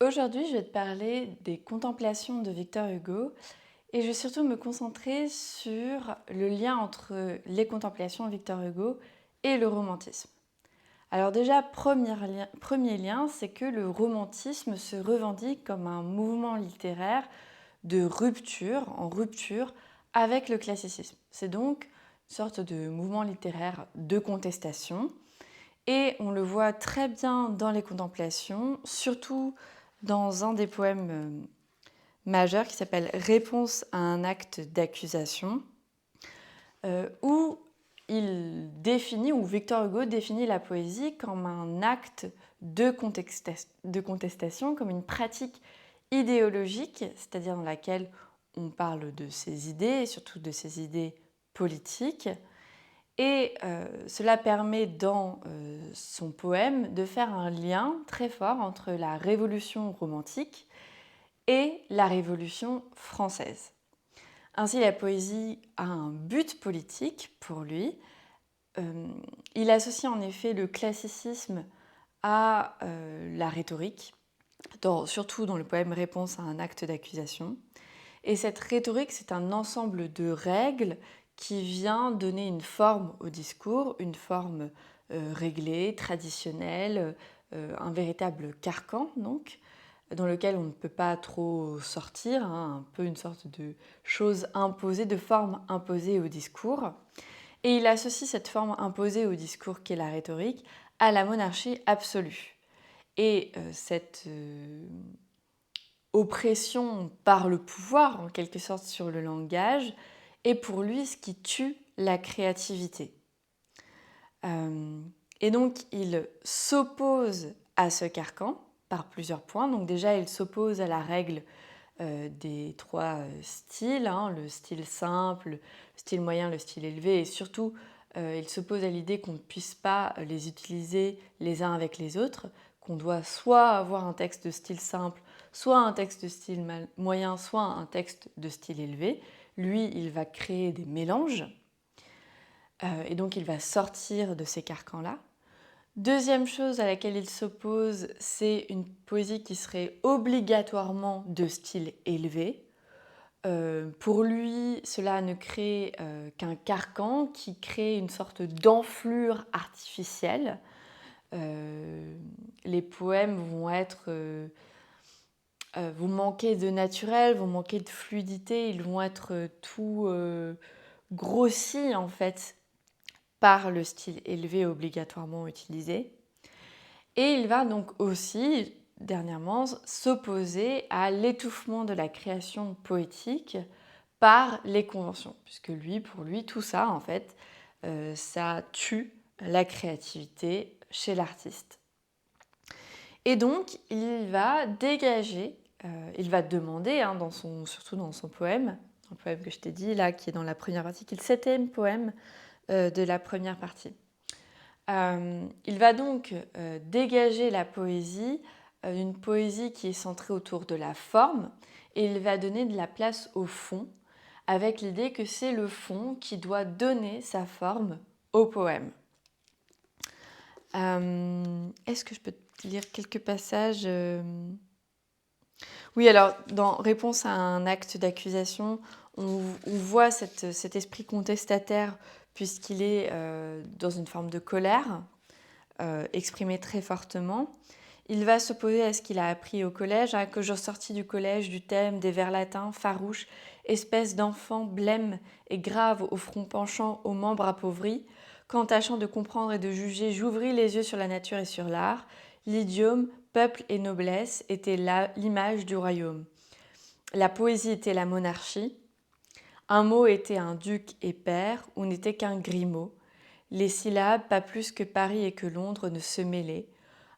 Aujourd'hui, je vais te parler des contemplations de Victor Hugo et je vais surtout me concentrer sur le lien entre les contemplations de Victor Hugo et le romantisme. Alors déjà, premier lien, c'est que le romantisme se revendique comme un mouvement littéraire de rupture, en rupture avec le classicisme. C'est donc une sorte de mouvement littéraire de contestation et on le voit très bien dans les contemplations, surtout dans un des poèmes majeurs qui s'appelle Réponse à un acte d'accusation, où où Victor Hugo définit la poésie comme un acte de contestation, comme une pratique idéologique, c'est-à-dire dans laquelle on parle de ses idées, et surtout de ses idées politiques. Et cela permet dans son poème de faire un lien très fort entre la Révolution romantique et la Révolution française. Ainsi, la poésie a un but politique pour lui. Il associe en effet le classicisme à la rhétorique, surtout dans le poème Réponse à un acte d'accusation. Et cette rhétorique, c'est un ensemble de règles qui vient donner une forme au discours, une forme réglée, traditionnelle, un véritable carcan donc, dans lequel on ne peut pas trop sortir, un peu une sorte de chose imposée, de forme imposée au discours. Et il associe cette forme imposée au discours qu'est la rhétorique à la monarchie absolue. Et cette oppression par le pouvoir, en quelque sorte, sur le langage, est pour lui ce qui tue la créativité. Et donc, il s'oppose à ce carcan par plusieurs points. Donc déjà, il s'oppose à la règle des trois styles, le style simple, le style moyen, le style élevé, et surtout, il s'oppose à l'idée qu'on ne puisse pas les utiliser les uns avec les autres, qu'on doit soit avoir un texte de style simple, soit un texte de style moyen, soit un texte de style élevé. Lui, il va créer des mélanges, et donc il va sortir de ces carcans-là. Deuxième chose à laquelle il s'oppose, c'est une poésie qui serait obligatoirement de style élevé. Pour lui, cela ne crée qu'un carcan qui crée une sorte d'enflure artificielle. Les poèmes vont manquer de naturel, vont manquer de fluidité, ils vont être tout grossis en fait par le style élevé obligatoirement utilisé. Et il va donc aussi, dernièrement, s'opposer à l'étouffement de la création poétique par les conventions, puisque pour lui, tout ça, en fait, ça tue la créativité chez l'artiste. Et donc, il va dégager, il va demander, surtout dans son poème, un poème que je t'ai dit, là, qui est dans la première partie, qui est le 7e poème de la première partie. Il va donc dégager la poésie, une poésie qui est centrée autour de la forme, et il va donner de la place au fond, avec l'idée que c'est le fond qui doit donner sa forme au poème. Est-ce que je peux te lire quelques passages Oui, alors, dans Réponse à un acte d'accusation, on voit cet esprit contestataire, puisqu'il est dans une forme de colère, exprimé très fortement. Il va s'opposer à ce qu'il a appris au collège, que je sortis du collège du thème des vers latins, farouches, espèce d'enfant blême et grave au front penchant, aux membres appauvris. Quand tâchant de comprendre et de juger, j'ouvris les yeux sur la nature et sur l'art. L'idiome, peuple et noblesse étaient l'image du royaume. La poésie était la monarchie. Un mot était un duc et père, ou n'était qu'un grimaud. Les syllabes, pas plus que Paris et que Londres, ne se mêlaient.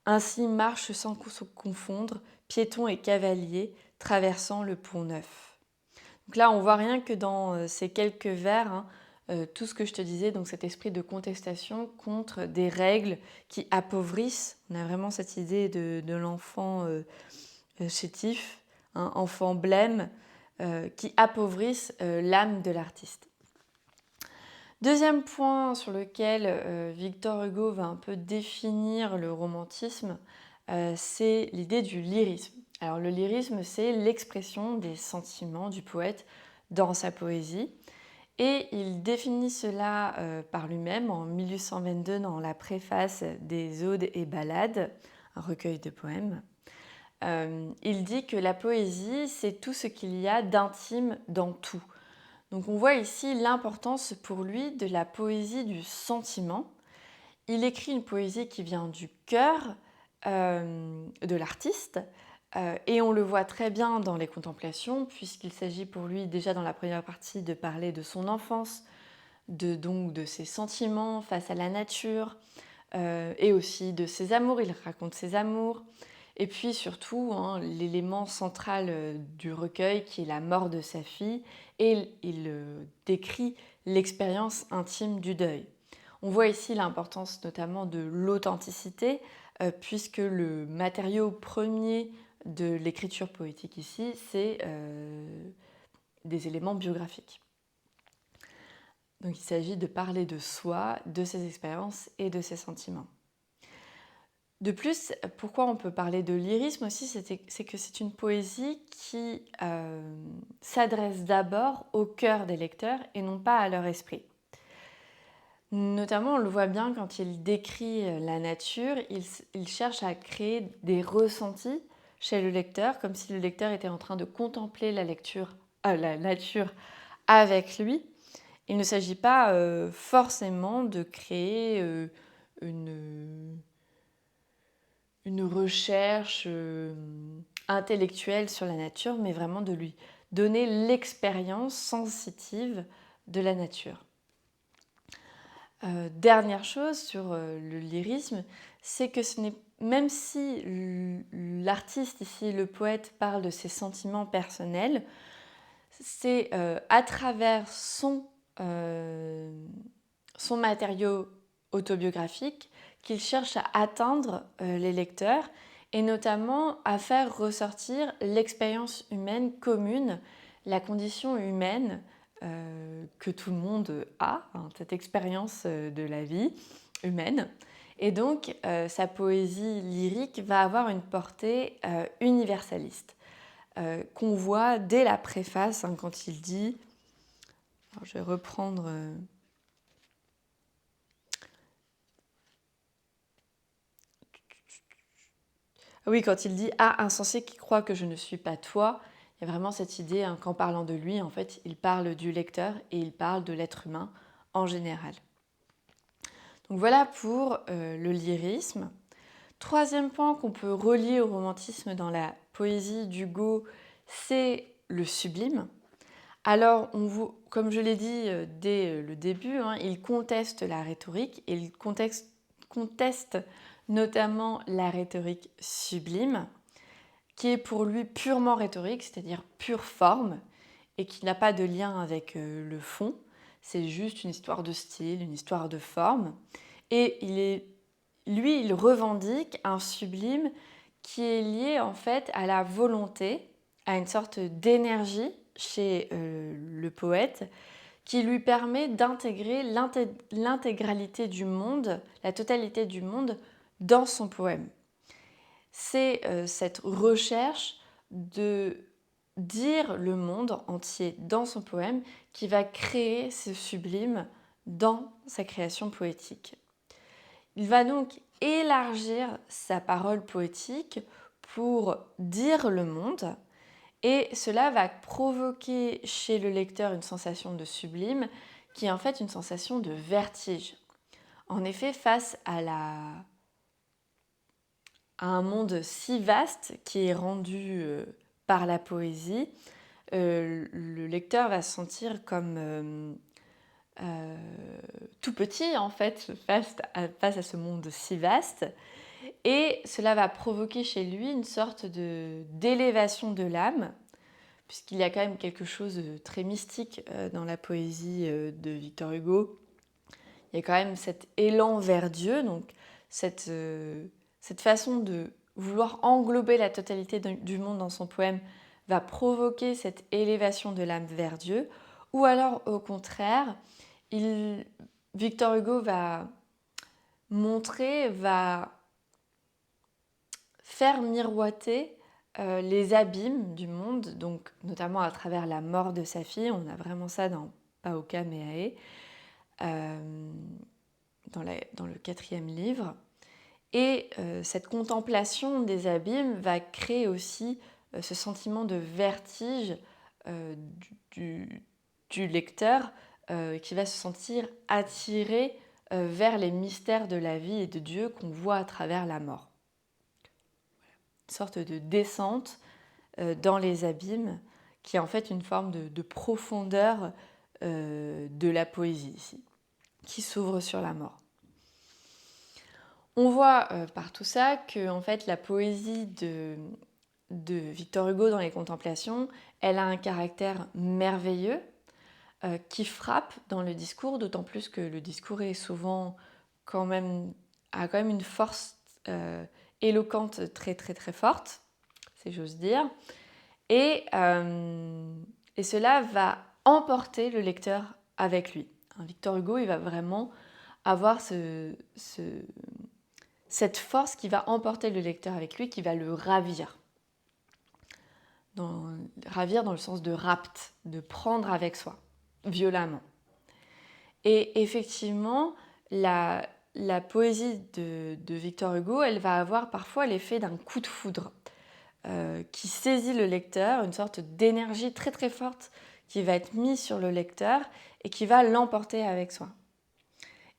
Ainsi marche sans se confondre, piétons et cavaliers, traversant le pont Neuf. Donc là, on voit rien que dans ces quelques vers, tout ce que je te disais, donc cet esprit de contestation contre des règles qui appauvrissent. On a vraiment cette idée de l'enfant chétif, enfant blême, qui appauvrissent l'âme de l'artiste. Deuxième point sur lequel Victor Hugo va un peu définir le romantisme, c'est l'idée du lyrisme. Alors le lyrisme, c'est l'expression des sentiments du poète dans sa poésie. Et il définit cela par lui-même en 1822 dans la préface des Odes et Ballades, un recueil de poèmes. Il dit que la poésie, c'est tout ce qu'il y a d'intime dans tout. Donc on voit ici l'importance pour lui de la poésie du sentiment. Il écrit une poésie qui vient du cœur de l'artiste, et on le voit très bien dans les contemplations, puisqu'il s'agit pour lui déjà dans la première partie de parler de son enfance, donc de ses sentiments face à la nature, et aussi de ses amours. Il raconte ses amours. Et puis surtout, l'élément central du recueil qui est la mort de sa fille, et il décrit l'expérience intime du deuil. On voit ici l'importance notamment de l'authenticité, puisque le matériau premier de l'écriture poétique ici, c'est des éléments biographiques. Donc il s'agit de parler de soi, de ses expériences et de ses sentiments. De plus, pourquoi on peut parler de lyrisme aussi, c'est que c'est une poésie qui s'adresse d'abord au cœur des lecteurs et non pas à leur esprit. Notamment, on le voit bien quand il décrit la nature, il cherche à créer des ressentis chez le lecteur, comme si le lecteur était en train de contempler la nature avec lui. Il ne s'agit pas forcément de créer une recherche intellectuelle sur la nature, mais vraiment de lui donner l'expérience sensitive de la nature. Dernière chose sur le lyrisme, c'est que même si l'artiste ici, le poète, parle de ses sentiments personnels, c'est à travers son matériau autobiographique qu'il cherche à atteindre les lecteurs et notamment à faire ressortir l'expérience humaine commune, la condition humaine que tout le monde a, cette expérience de la vie humaine. Et donc, sa poésie lyrique va avoir une portée universaliste, qu'on voit dès la préface, quand il dit... Alors, je vais reprendre... Oui, quand il dit « Ah, insensé qui croit que je ne suis pas toi », il y a vraiment cette idée qu'en parlant de lui, en fait, il parle du lecteur et il parle de l'être humain en général. Donc voilà pour le lyrisme. Troisième point qu'on peut relier au romantisme dans la poésie d'Hugo, c'est le sublime. Alors, comme je l'ai dit dès le début, il conteste la rhétorique et il conteste notamment la rhétorique sublime, qui est pour lui purement rhétorique, c'est-à-dire pure forme, et qui n'a pas de lien avec le fond. C'est juste une histoire de style, une histoire de forme. Et il revendique un sublime qui est lié en fait à la volonté, à une sorte d'énergie chez le poète, qui lui permet d'intégrer l'intégralité du monde, la totalité du monde, dans son poème. C'est cette recherche de dire le monde entier dans son poème qui va créer ce sublime dans sa création poétique. Il va donc élargir sa parole poétique pour dire le monde, et cela va provoquer chez le lecteur une sensation de sublime qui est en fait une sensation de vertige. En effet, face à un monde si vaste qui est rendu par la poésie, le lecteur va se sentir comme tout petit en fait face à ce monde si vaste, et cela va provoquer chez lui une sorte d'élévation de l'âme, puisqu'il y a quand même quelque chose de très mystique dans la poésie de Victor Hugo. Il y a quand même cet élan vers Dieu, donc cette façon de vouloir englober la totalité du monde dans son poème va provoquer cette élévation de l'âme vers Dieu, ou alors au contraire, Victor Hugo va faire miroiter les abîmes du monde, donc notamment à travers la mort de sa fille. On a vraiment ça dans Paoka Meae, dans le 4e livre. Et cette contemplation des abîmes va créer aussi ce sentiment de vertige du lecteur qui va se sentir attiré vers les mystères de la vie et de Dieu qu'on voit à travers la mort. Une sorte de descente dans les abîmes qui est en fait une forme de profondeur de la poésie ici, qui s'ouvre sur la mort. On voit par tout ça que en fait, la poésie de Victor Hugo dans les Contemplations, elle a un caractère merveilleux qui frappe dans le discours, d'autant plus que le discours est souvent a quand même une force éloquente très très très forte, si j'ose dire, et cela va emporter le lecteur avec lui. Victor Hugo, il va vraiment avoir cette force qui va emporter le lecteur avec lui, qui va le ravir. Ravir dans le sens de rapt, de prendre avec soi, violemment. Et effectivement, la poésie de Victor Hugo, elle va avoir parfois l'effet d'un coup de foudre qui saisit le lecteur, une sorte d'énergie très très forte qui va être mise sur le lecteur et qui va l'emporter avec soi.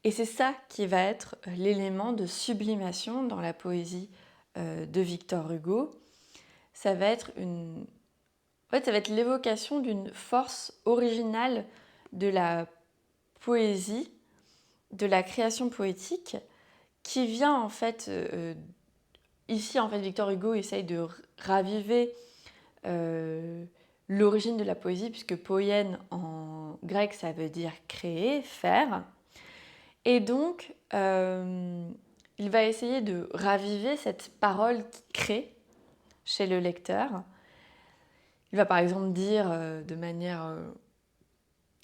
Et c'est ça qui va être l'élément de sublimation dans la poésie de Victor Hugo. Ça va être l'évocation d'une force originale de la poésie, de la création poétique, qui vient en fait... ici, en fait, Victor Hugo essaye de raviver l'origine de la poésie, puisque poien en grec, ça veut dire créer, faire. Et donc, il va essayer de raviver cette parole qui crée chez le lecteur. Il va par exemple dire de manière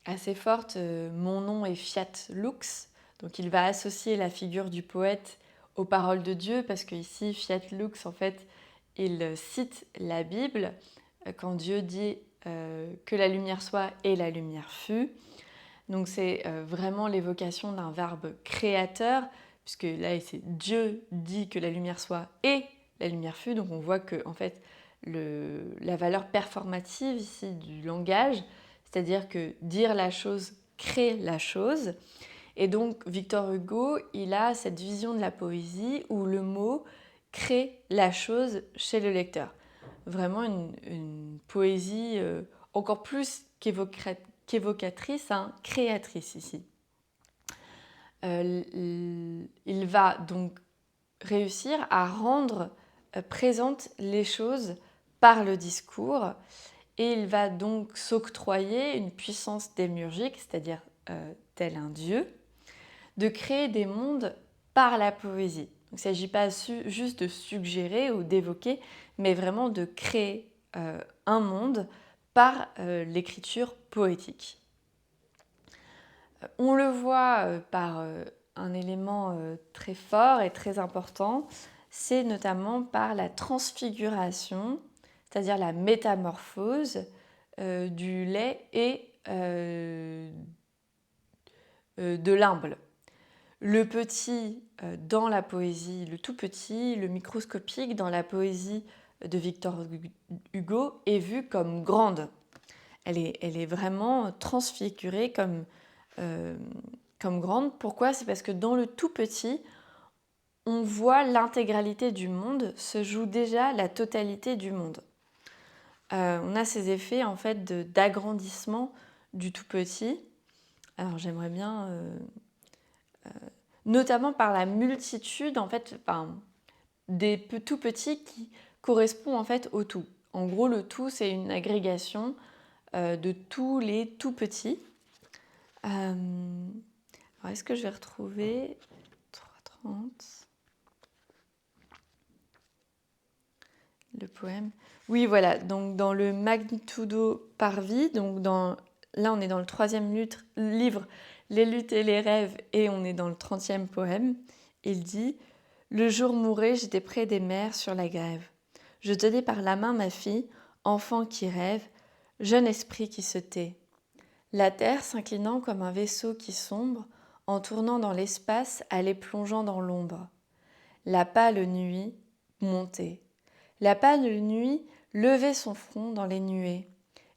assez forte mon nom est Fiat Lux. Donc il va associer la figure du poète aux paroles de Dieu, parce qu'ici, Fiat Lux, en fait, il cite la Bible quand Dieu dit que la lumière soit et la lumière fut. Donc c'est vraiment l'évocation d'un verbe créateur, puisque là, c'est Dieu dit que la lumière soit et la lumière fut. Donc on voit que en fait, la valeur performative ici du langage, c'est-à-dire que dire la chose crée la chose. Et donc Victor Hugo, il a cette vision de la poésie où le mot crée la chose chez le lecteur. Vraiment une poésie encore plus qu'évocatrice, créatrice ici. Il va donc réussir à rendre présentes les choses par le discours, et il va donc s'octroyer une puissance démiurgique, c'est-à-dire tel un dieu, de créer des mondes par la poésie. Donc, il ne s'agit pas juste de suggérer ou d'évoquer, mais vraiment de créer un monde par l'écriture poétique. On le voit par un élément très fort et très important, c'est notamment par la transfiguration, c'est-à-dire la métamorphose du lait et de l'humble. Le petit dans la poésie, le tout petit, le microscopique dans la poésie de Victor Hugo est vu comme grande. Elle est vraiment transfigurée comme grande. Pourquoi ? C'est parce que dans le tout petit, on voit l'intégralité du monde, se joue déjà la totalité du monde. On a ces effets en fait d'agrandissement du tout petit. Alors j'aimerais bien, notamment par la multitude en fait, des tout petits qui correspond en fait au tout. En gros, le tout, c'est une agrégation de tous les tout petits. Alors, est-ce que je vais retrouver 3.30 le poème? Oui, voilà. Donc, dans le Magnitudo Parvi, donc là, on est dans le 3e livre, Les luttes et les rêves, et on est dans le 30e poème. Il dit « Le jour mourait, j'étais près des mers sur la grève. je tenais par la main ma fille, enfant qui rêve, jeune esprit qui se tait. La terre s'inclinant comme un vaisseau qui sombre, en tournant dans l'espace, allait plongeant dans l'ombre. La pâle nuit montait. La pâle nuit levait son front dans les nuées.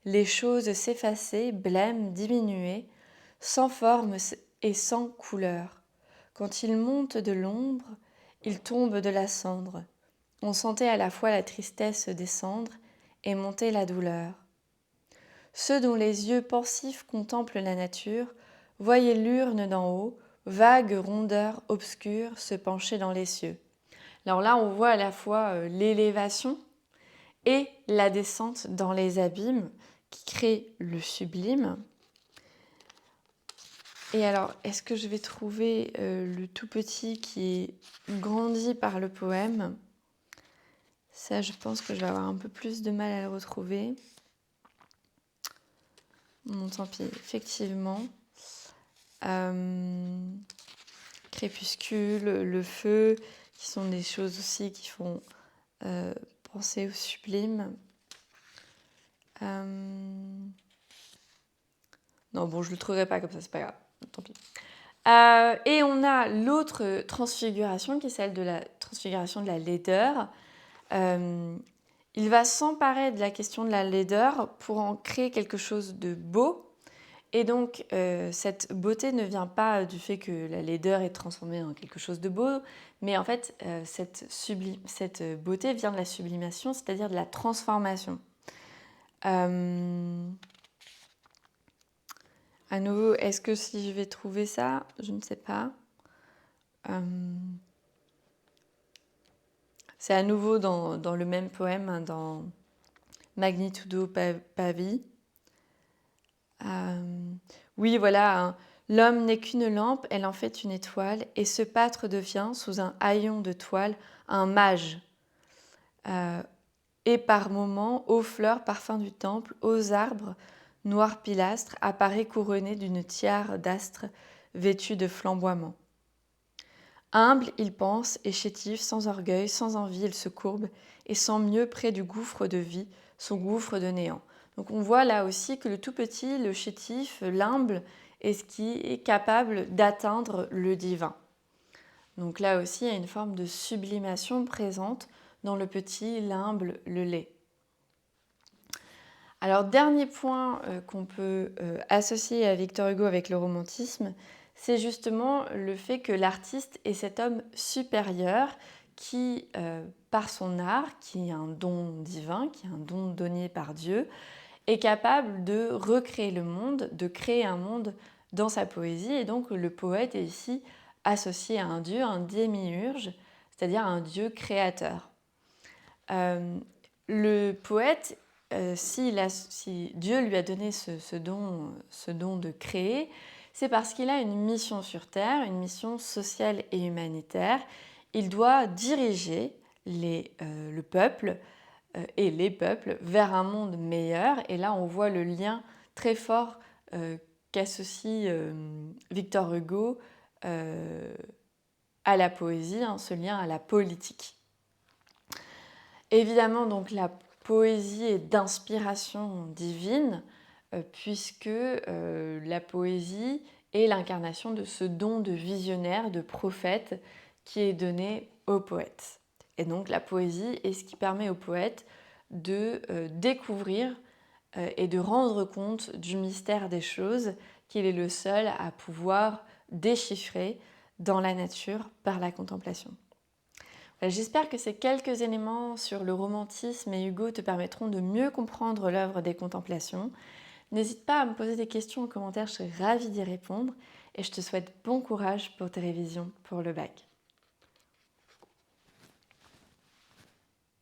Les choses s'effaçaient, blêmes, diminuées, sans forme et sans couleur. Quand il monte de l'ombre, il tombe de la cendre. On sentait à la fois la tristesse descendre et monter la douleur. Ceux dont les yeux pensifs contemplent la nature voyaient l'urne d'en haut, vague rondeur obscure, se pencher dans les cieux. Alors là, on voit à la fois l'élévation et la descente dans les abîmes qui crée le sublime. Et alors, est-ce que je vais trouver le tout petit qui est grandi par le poème ? Ça, je pense que je vais avoir un peu plus de mal à le retrouver. Bon, tant pis, effectivement. Crépuscule, le feu, qui sont des choses aussi qui font penser au sublime. Non, bon, je ne le trouverai pas comme ça, c'est pas grave, tant pis. Et on a l'autre transfiguration, qui est celle de la transfiguration de la laideur. Il va s'emparer de la question de la laideur pour en créer quelque chose de beau. Et donc, cette beauté ne vient pas du fait que la laideur est transformée en quelque chose de beau, mais en fait, cette beauté vient de la sublimation, c'est-à-dire de la transformation. À nouveau, est-ce que si je vais trouver ça, je ne sais pas. C'est à nouveau dans le même poème, hein, dans Magnitudo Pavi. Oui, voilà, hein. L'homme n'est qu'une lampe, elle en fait une étoile, et ce pâtre devient, sous un haillon de toile, un mage. Et par moments, aux fleurs, parfum du temple, aux arbres, noir pilastre, apparaît couronné d'une tiare d'astres vêtue de flamboiements. Humble, il pense, et chétif, sans orgueil, sans envie, il se courbe, et sent mieux près du gouffre de vie, son gouffre de néant. Donc on voit là aussi que le tout petit, le chétif, l'humble, est ce qui est capable d'atteindre le divin. Donc là aussi, il y a une forme de sublimation présente dans le petit, l'humble, le laid. Alors, dernier point qu'on peut associer à Victor Hugo avec le romantisme, c'est justement le fait que l'artiste est cet homme supérieur qui, par son art, qui est un don divin, qui est un don donné par Dieu, est capable de recréer le monde, de créer un monde dans sa poésie. Et donc, le poète est ici associé à un dieu, un démiurge, c'est-à-dire un dieu créateur. Le poète, si Dieu lui a donné ce don de créer, c'est parce qu'il a une mission sur Terre, une mission sociale et humanitaire. Il doit diriger le peuple et les peuples vers un monde meilleur. Et là, on voit le lien très fort qu'associe Victor Hugo à la poésie, hein, ce lien à la politique. Évidemment, donc, la poésie est d'inspiration divine, puisque la poésie est l'incarnation de ce don de visionnaire, de prophète qui est donné au poète. Et donc la poésie est ce qui permet au poète de découvrir et de rendre compte du mystère des choses qu'il est le seul à pouvoir déchiffrer dans la nature par la contemplation. J'espère que ces quelques éléments sur le romantisme et Hugo te permettront de mieux comprendre l'œuvre des Contemplations. N'hésite pas à me poser des questions en commentaire, je serai ravie d'y répondre et je te souhaite bon courage pour tes révisions pour le bac.